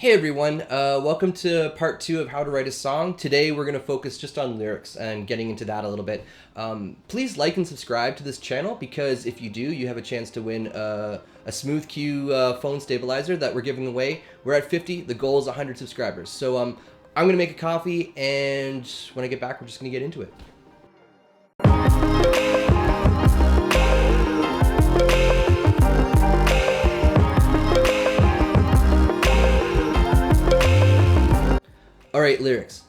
Hey everyone, welcome to part 2 of How to Write a Song. Today we're going to focus just on lyrics and getting into that a little bit. Please like and subscribe to this channel because if you do, you have a chance to win a Smooth Q phone stabilizer that we're giving away. We're at 50, the goal is 100 subscribers. So I'm going to make a coffee, and when I get back we're just going to get into it. Alright, lyrics.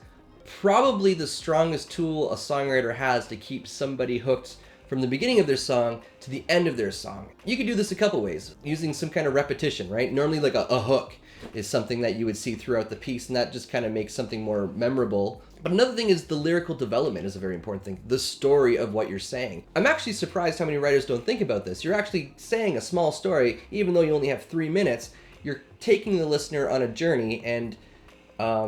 Probably the strongest tool a songwriter has to keep somebody hooked from the beginning of their song to the end of their song. You can do this a couple ways, using some kind of repetition, right? Normally like a hook is something that you would see throughout the piece, and that just kind of makes something more memorable. But another thing is the lyrical development is a very important thing, the story of what you're saying. I'm actually surprised how many writers don't think about this. You're actually saying a small story, even though you only have 3 minutes. You're taking the listener on a journey and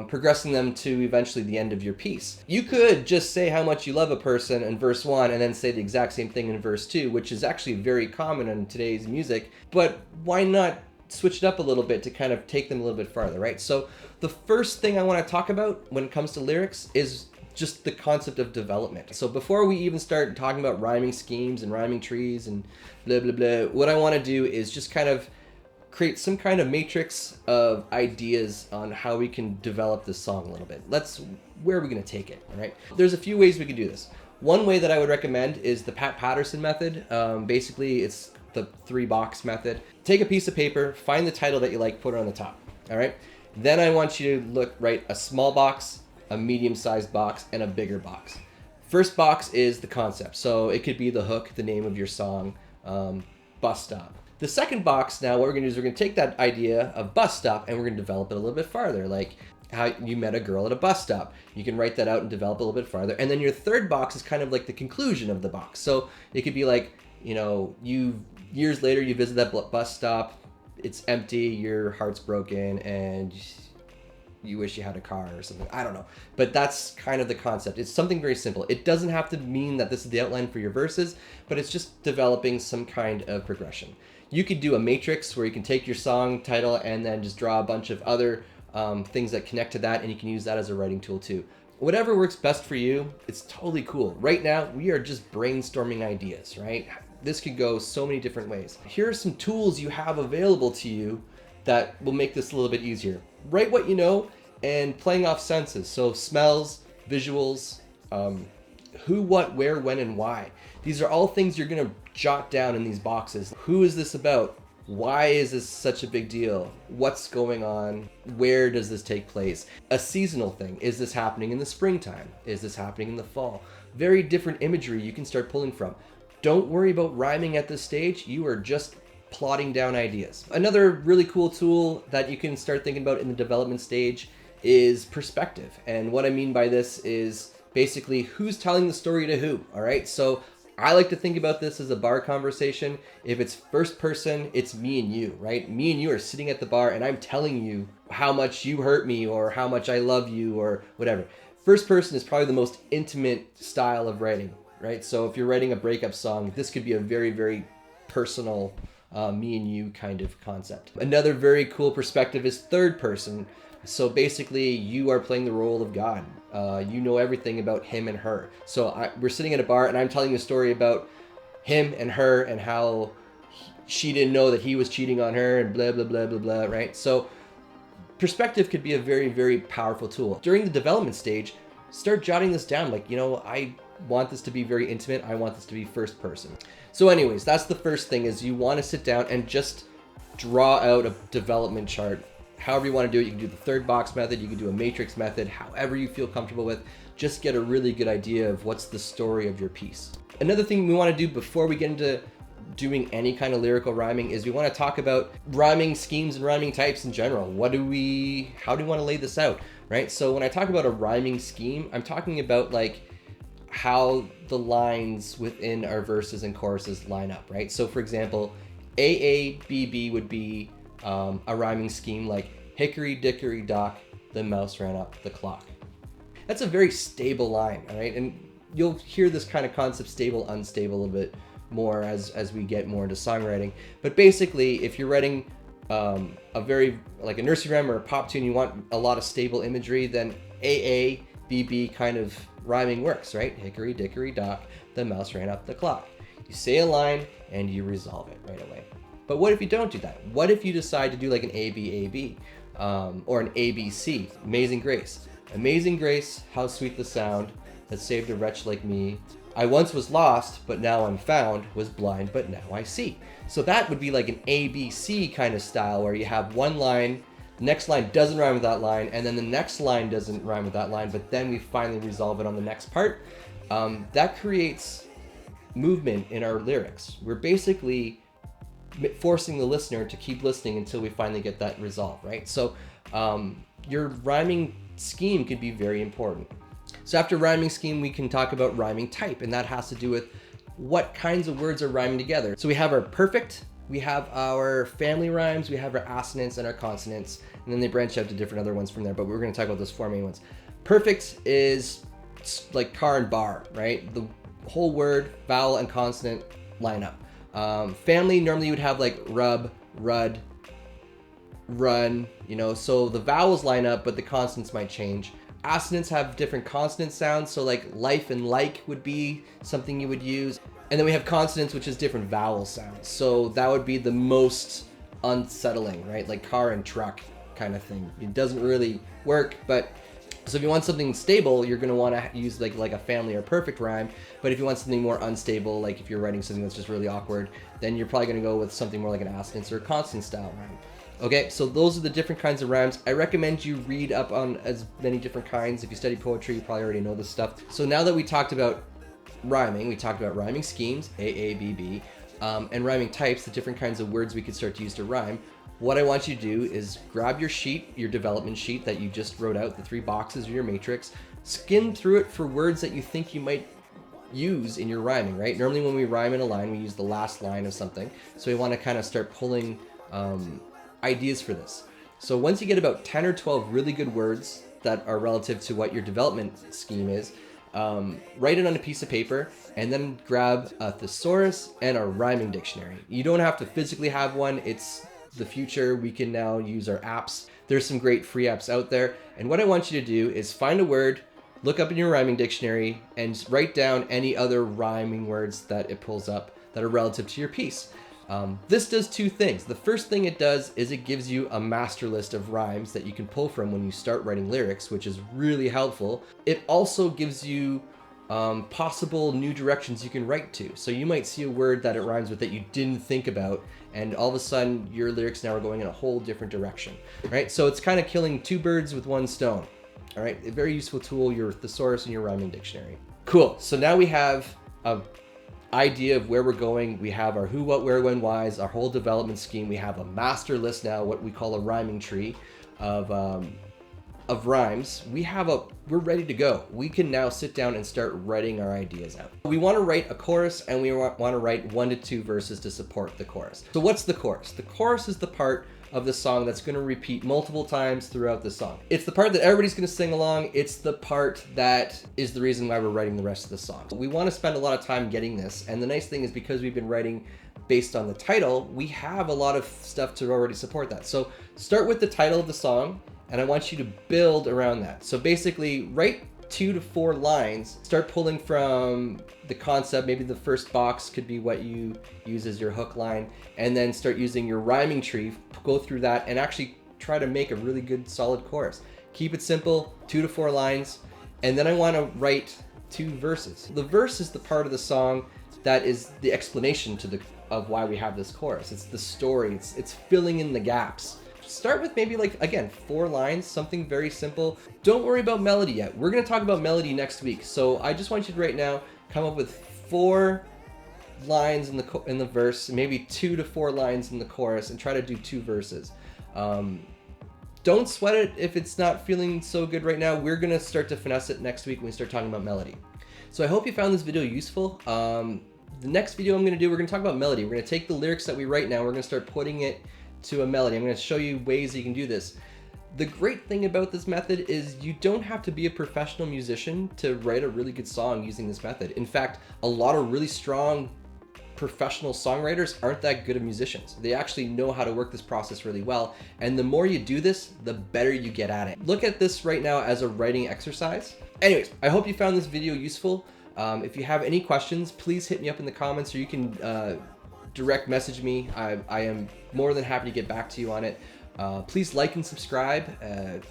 progressing them to eventually the end of your piece. You could just say how much you love a person in verse 1 and then say the exact same thing in verse 2, which is actually very common in today's music, but why not switch it up a little bit to kind of take them a little bit farther, right? So the first thing I want to talk about when it comes to lyrics is just the concept of development. So before we even start talking about rhyming schemes and rhyming trees and blah, blah, blah, what I want to do is just kind of create some kind of matrix of ideas on how we can develop this song a little bit. Where are we going to take it, all right? There's a few ways we can do this. One way that I would recommend is the Pat Patterson method. Basically, it's the 3-box method. Take a piece of paper, find the title that you like, put it on the top, all right? Then I want you to write a small box, a medium-sized box, and a bigger box. First box is the concept. So it could be the hook, the name of your song, bus stop. The second box, now what we're going to do is we're going to take that idea of bus stop and we're going to develop it a little bit farther, like how you met a girl at a bus stop. You can write that out and develop it a little bit farther. And then your third box is kind of like the conclusion of the box. So it could be like, years later you visit that bus stop, it's empty, your heart's broken, and you wish you had a car or something. I don't know. But that's kind of the concept. It's something very simple. It doesn't have to mean that this is the outline for your verses, but it's just developing some kind of progression. You could do a matrix where you can take your song title and then just draw a bunch of other things that connect to that, and you can use that as a writing tool too. Whatever works best for you, it's totally cool. Right now, we are just brainstorming ideas, right? This could go so many different ways. Here are some tools you have available to you that will make this a little bit easier. Write what you know and playing off senses. So smells, visuals, who, what, where, when, and why. These are all things you're going to jot down in these boxes. Who is this about? Why is this such a big deal? What's going on? Where does this take place? A seasonal thing. Is this happening in the springtime? Is this happening in the fall? Very different imagery you can start pulling from. Don't worry about rhyming at this stage. You are just plotting down ideas. Another really cool tool that you can start thinking about in the development stage is perspective. And what I mean by this is basically who's telling the story to who, all right? So I like to think about this as a bar conversation. If it's first person, it's me and you, right? Me and you are sitting at the bar and I'm telling you how much you hurt me or how much I love you or whatever. First person is probably the most intimate style of writing, right? So if you're writing a breakup song, this could be a very, very personal me and you kind of concept. Another very cool perspective is third person. So basically you are playing the role of God. You know everything about him and her. So we're sitting at a bar and I'm telling you a story about him and her and how she didn't know that he was cheating on her and blah, blah, blah, blah, blah, right? So perspective could be a very, very powerful tool. During the development stage, start jotting this down. Like, I want this to be very intimate. I want this to be first person. So anyways, that's the first thing is you want to sit down and just draw out a development chart. However you want to do it, you can do the 3-box method, you can do a matrix method, however you feel comfortable with. Just get a really good idea of what's the story of your piece. Another thing we want to do before we get into doing any kind of lyrical rhyming is we want to talk about rhyming schemes and rhyming types in general. How do we want to lay this out, right? So when I talk about a rhyming scheme, I'm talking about like how the lines within our verses and choruses line up, right? So for example, AABB would be a rhyming scheme like hickory dickory dock, the mouse ran up the clock. That's a very stable line, all right? And you'll hear this kind of concept stable, unstable a bit more as we get more into songwriting. But basically, if you're writing a very like a nursery rhyme or a pop tune, you want a lot of stable imagery, then AABB kind of rhyming works, right? Hickory dickory dock, the mouse ran up the clock. You say a line and you resolve it right away. But what if you don't do that? What if you decide to do like an ABAB or an ABC? Amazing Grace. Amazing Grace, how sweet the sound that saved a wretch like me. I once was lost, but now I'm found, was blind, but now I see. So that would be like an ABC kind of style where you have one line, the next line doesn't rhyme with that line, and then the next line doesn't rhyme with that line, but then we finally resolve it on the next part. That creates movement in our lyrics. We're basically forcing the listener to keep listening until we finally get that resolved, right? So your rhyming scheme could be very important. So after rhyming scheme, we can talk about rhyming type, and that has to do with what kinds of words are rhyming together. So we have our perfect, we have our family rhymes, we have our assonants and our consonants, and then they branch out to different other ones from there, but we're gonna talk about those four main ones. Perfect is like car and bar, right? The whole word, vowel and consonant line up. Family, normally you would have like rub, rud, run, you know, so the vowels line up, but the consonants might change. Assonants have different consonant sounds, so like life and like would be something you would use. And then we have consonants, which is different vowel sounds. So that would be the most unsettling, right? Like car and truck kind of thing. It doesn't really work, but so if you want something stable, you're gonna wanna use like a family or perfect rhyme. But if you want something more unstable, like if you're writing something that's just really awkward, then you're probably gonna go with something more like an assonance or a consonant style rhyme. Okay, so those are the different kinds of rhymes. I recommend you read up on as many different kinds. If you study poetry, you probably already know this stuff. So now that we talked about rhyming, we talked about rhyming schemes, AABB, and rhyming types, the different kinds of words we could start to use to rhyme. What I want you to do is grab your sheet, your development sheet that you just wrote out, the 3 boxes of your matrix, skim through it for words that you think you might use in your rhyming, right? Normally when we rhyme in a line, we use the last line of something. So we want to kind of start pulling ideas for this. So once you get about 10 or 12 really good words that are relative to what your development scheme is, write it on a piece of paper and then grab a thesaurus and a rhyming dictionary. You don't have to physically have one. It's the future. We can now use our apps. There's some great free apps out there. And what I want you to do is find a word, look up in your rhyming dictionary, and write down any other rhyming words that it pulls up that are relative to your piece. This does 2 things. The first thing it does is it gives you a master list of rhymes that you can pull from when you start writing lyrics, which is really helpful. It also gives you possible new directions you can write to. So you might see a word that it rhymes with that you didn't think about, and all of a sudden your lyrics now are going in a whole different direction, right? So it's kind of killing 2 birds with 1 stone. All right, a very useful tool, your thesaurus and your rhyming dictionary. Cool, so now we have a idea of where we're going. We have our who, what, where, when, whys, our whole development scheme. We have a master list now, what we call a rhyming tree of rhymes. We're ready to go. We can now sit down and start writing our ideas out. We want to write a chorus, and we want to write 1 to 2 verses to support the chorus. So what's the chorus? The chorus is the part of the song that's going to repeat multiple times throughout the song. It's the part that everybody's going to sing along. It's the part that is the reason why we're writing the rest of the song. We want to spend a lot of time getting this, and the nice thing is because we've been writing based on the title, we have a lot of stuff to already support that. So start with the title of the song, and I want you to build around that. So basically write 2 to 4 lines, start pulling from the concept. Maybe the first box could be what you use as your hook line, and then start using your rhyming tree, go through that and actually try to make a really good solid chorus. Keep it simple, 2 to 4 lines, and then I want to write 2 verses. The verse is the part of the song that is the explanation of why we have this chorus. It's the story, it's filling in the gaps. Start with maybe like, again, 4 lines, something very simple. Don't worry about melody yet. We're gonna talk about melody next week. So I just want you to right now come up with 4 lines in the verse, maybe 2 to 4 lines in the chorus, and try to do 2 verses. Don't sweat it if it's not feeling so good right now. We're gonna start to finesse it next week when we start talking about melody. So I hope you found this video useful. The next video I'm gonna do, we're gonna talk about melody. We're gonna take the lyrics that we write now, we're gonna start putting it to a melody. I'm going to show you ways that you can do this. The great thing about this method is you don't have to be a professional musician to write a really good song using this method. In fact, a lot of really strong professional songwriters aren't that good of musicians. They actually know how to work this process really well. And the more you do this, the better you get at it. Look at this right now as a writing exercise. Anyways, I hope you found this video useful. If you have any questions, please hit me up in the comments, or you can direct message me. I am more than happy to get back to you on it. Please like and subscribe.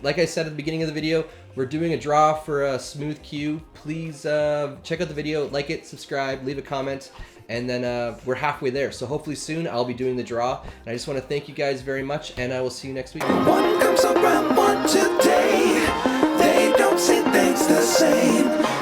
Like I said at the beginning of the video, we're doing a draw for a smooth cue. Please check out the video, like it, subscribe, leave a comment, and then we're halfway there. So hopefully soon I'll be doing the draw. And I just want to thank you guys very much, and I will see you next week. One comes around one today. They don't see things the same.